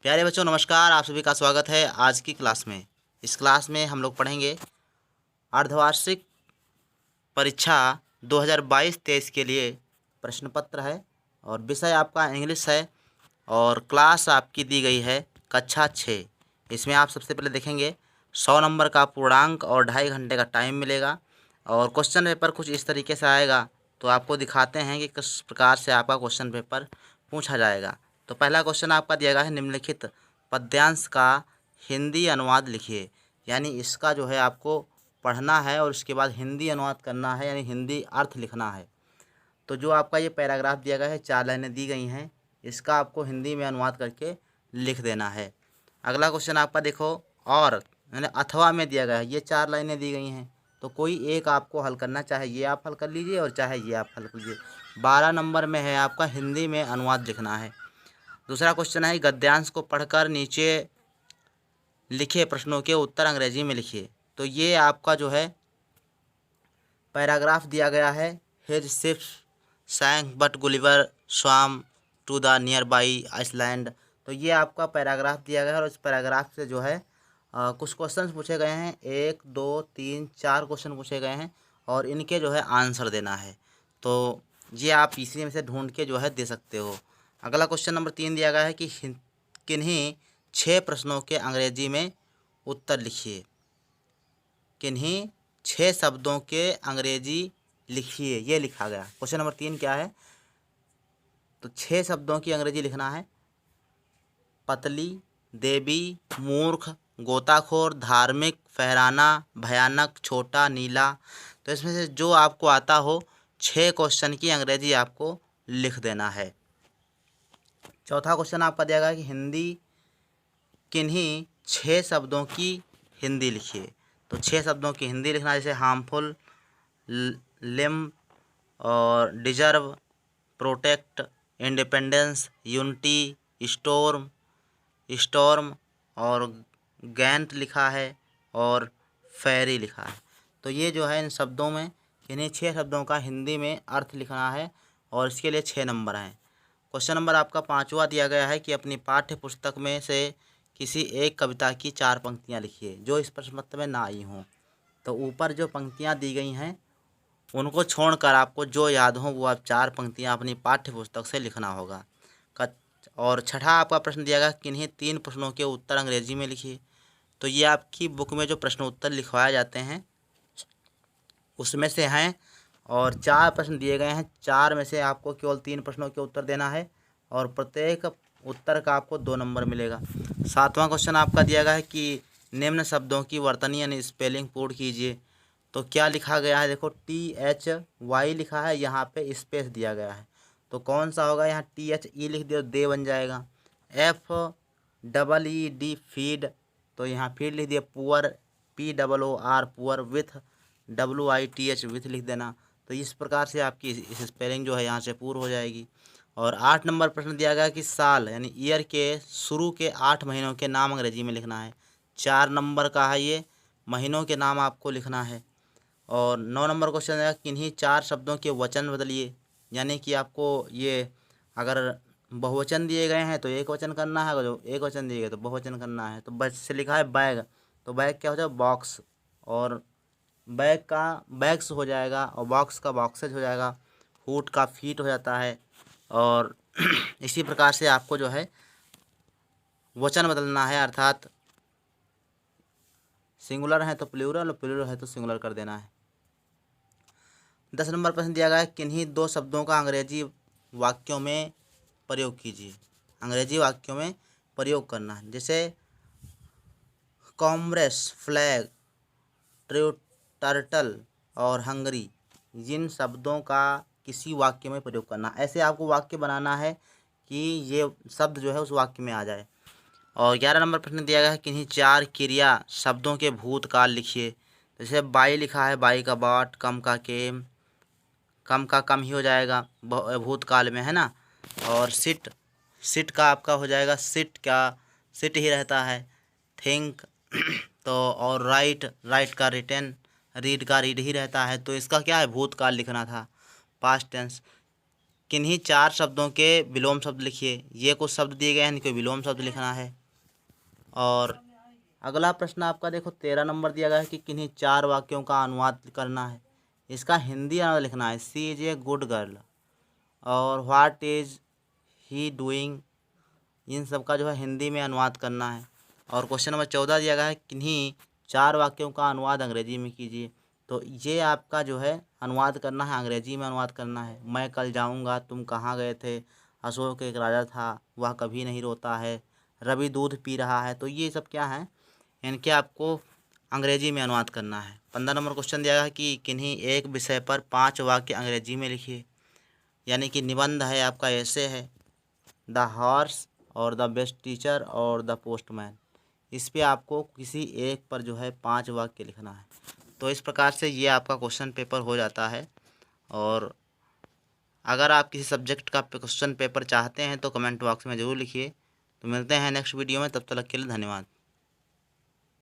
प्यारे बच्चों नमस्कार। आप सभी का स्वागत है आज की क्लास में। इस क्लास में हम लोग पढ़ेंगे अर्धवार्षिक परीक्षा 2022-23 के लिए प्रश्न पत्र है और विषय आपका इंग्लिश है और क्लास आपकी दी गई है कक्षा 6। इसमें आप सबसे पहले देखेंगे 100 नंबर का पूर्णांक और 2.5 घंटे का टाइम मिलेगा और क्वेश्चन पेपर कुछ इस तरीके से आएगा। तो आपको दिखाते हैं कि किस प्रकार से आपका क्वेश्चन पेपर पूछा जाएगा। तो पहला क्वेश्चन आपका दिया गया है निम्नलिखित पद्यांश का हिंदी अनुवाद लिखिए। यानी इसका जो है आपको पढ़ना है और उसके बाद हिंदी अनुवाद करना है, यानी हिंदी अर्थ लिखना है। तो जो आपका ये पैराग्राफ दिया गया है, 4 लाइनें दी गई हैं, इसका आपको हिंदी में अनुवाद करके लिख देना है। अगला क्वेश्चन आपका देखो, और यानी अथवा में दिया गया है, ये 4 लाइनें दी गई हैं, तो कोई एक आपको हल करना, चाहे ये आप हल कर लीजिए और चाहे ये आप हल कर लीजिए। 12 नंबर में है आपका हिंदी में अनुवाद लिखना है। दूसरा क्वेश्चन है गद्यांश को पढ़कर नीचे लिखे प्रश्नों के उत्तर अंग्रेजी में लिखिए। तो ये आपका जो है पैराग्राफ दिया गया है, his ship sank but Gulliver swam to the nearby island. तो ये आपका पैराग्राफ दिया गया है और इस पैराग्राफ से जो है कुछ क्वेश्चन पूछे गए हैं। 1 2 3 4 क्वेश्चन पूछे गए हैं और इनके जो है आंसर देना है। तो ये आप इसी में से ढूंढ के जो है दे सकते हो। अगला क्वेश्चन नंबर 3 दिया गया है कि किन्हीं 6 प्रश्नों के अंग्रेजी में उत्तर लिखिए। किन्हीं 6 शब्दों के अंग्रेजी लिखिए, ये लिखा गया। क्वेश्चन नंबर 3 क्या है, तो 6 शब्दों की अंग्रेजी लिखना है। पतली, देवी, मूर्ख, गोताखोर, धार्मिक, फहराना, भयानक, छोटा, नीला। तो इसमें से जो आपको आता हो 6 क्वेश्चन की अंग्रेजी आपको लिख देना है। चौथा क्वेश्चन आपका दिया गया कि किन्हीं 6 शब्दों की हिंदी लिखिए। तो 6 शब्दों की हिंदी लिखना, जैसे हार्मफुल, लिम और deserve, protect, independence, unity, storm और गैंट लिखा है और फेरी लिखा है। तो ये जो है इन शब्दों में, इन्हीं 6 शब्दों का हिंदी में अर्थ लिखना है और इसके लिए 6 नंबर हैं। क्वेश्चन नंबर आपका 5वां दिया गया है कि अपनी पाठ्य पुस्तक में से किसी एक कविता की 4 पंक्तियाँ लिखिए जो इस प्रश्न पत्र में ना आई हों। तो ऊपर जो पंक्तियाँ दी गई हैं उनको छोड़कर आपको जो याद हो वो आप 4 पंक्तियाँ अपनी पाठ्य पुस्तक से लिखना होगा। और छठा आपका प्रश्न दिया गया किन्हीं 3 प्रश्नों के उत्तर अंग्रेजी में लिखिए। तो ये आपकी बुक में जो प्रश्न उत्तर लिखवाए जाते हैं उसमें से हैं और 4 प्रश्न दिए गए हैं। 4 में से आपको केवल 3 प्रश्नों के उत्तर देना है और प्रत्येक उत्तर का आपको 2 नंबर मिलेगा। 7वां क्वेश्चन आपका दिया गया है कि निम्न शब्दों की वर्तनी यानी स्पेलिंग पूर्ण कीजिए। तो क्या लिखा गया है, देखो THY लिखा है, यहाँ पे स्पेस दिया गया है। तो कौन सा होगा, यहाँ THE लिख दिया दे बन जाएगा। FEED फीड, तो यहाँ फीड लिख दिया। Poor POOR poor, with WITH with लिख देना। तो इस प्रकार से आपकी इस स्पेलिंग जो है यहाँ से पूर्ण हो जाएगी। और 8 नंबर प्रश्न दिया गया कि साल यानी ईयर के शुरू के 8 महीनों के नाम अंग्रेजी में लिखना है। 4 नंबर का है ये, महीनों के नाम आपको लिखना है। और 9 नंबर क्वेश्चन है किन्हीं 4 शब्दों के वचन बदलिए। यानी कि आपको ये अगर बहुवचन दिए गए हैं तो एक वचन करना है, अगर जो एक वचन दिए गए तो बहुवचन करना है। तो बस से लिखा है बैग, तो बैग क्या हो जाएगा, बॉक्स, और बैग का बैग्स हो जाएगा और बॉक्स का बॉक्सेज हो जाएगा। फूट का फीट हो जाता है। और इसी प्रकार से आपको जो है वचन बदलना है, अर्थात सिंगुलर है तो प्लूरल और प्लूरल है तो सिंगुलर कर देना है। 10 नंबर प्रश्न दिया गया है किन्हीं 2 शब्दों का अंग्रेजी वाक्यों में प्रयोग कीजिए। अंग्रेजी वाक्यों में प्रयोग करना है, जैसे कॉमरेस, फ्लैग, ट्रू, टर्टल और हंगरी। जिन शब्दों का किसी वाक्य में प्रयोग करना, ऐसे आपको वाक्य बनाना है कि ये शब्द जो है उस वाक्य में आ जाए। और 11 नंबर प्रश्न दिया गया है किन्हीं 4 क्रिया शब्दों के भूतकाल लिखिए। जैसे बाई लिखा है, बाई का बाट, कम का केम, कम का कम ही हो जाएगा भूतकाल में, है ना। और सिट, सिट का आपका हो जाएगा सिट, क्या सिट ही रहता है। थिंक तो, और राइट, राइट का रिटन, रीड का रीड ही रहता है। तो इसका क्या है, भूतकाल लिखना था, पास्ट टेंस। किन्हीं 4 शब्दों के विलोम शब्द लिखिए। ये कुछ शब्द दिए गए हैं, इनके विलोम शब्द लिखना है। और अगला प्रश्न आपका देखो 13 नंबर दिया गया है कि किन्हीं 4 वाक्यों का अनुवाद करना है। इसका हिंदी अनुवाद लिखना है। सी इज ए गुड गर्ल और व्हाट इज ही डूइंग, इन सब का जो है हिंदी में अनुवाद करना है। और क्वेश्चन नंबर 14 दिया गया है किन्हीं 4 वाक्यों का अनुवाद अंग्रेजी में कीजिए। तो ये आपका जो है अनुवाद करना है, अंग्रेजी में अनुवाद करना है। मैं कल जाऊंगा, तुम कहाँ गए थे, अशोक एक राजा था, वह कभी नहीं रोता है, रवि दूध पी रहा है। तो ये सब क्या है, इनके आपको अंग्रेजी में अनुवाद करना है। 15 नंबर क्वेश्चन दिया गया है कि किन्हीं एक विषय पर 5 वाक्य अंग्रेजी में लिखिए। यानी कि निबंध है, आपका ऐसे है, द हॉर्स और द बेस्ट टीचर और द पोस्टमैन। इस पे आपको किसी एक पर जो है 5 वाक्य लिखना है। तो इस प्रकार से ये आपका क्वेश्चन पेपर हो जाता है। और अगर आप किसी सब्जेक्ट का क्वेश्चन पेपर चाहते हैं तो कमेंट बॉक्स में ज़रूर लिखिए। तो मिलते हैं नेक्स्ट वीडियो में, तब तक के लिए धन्यवाद।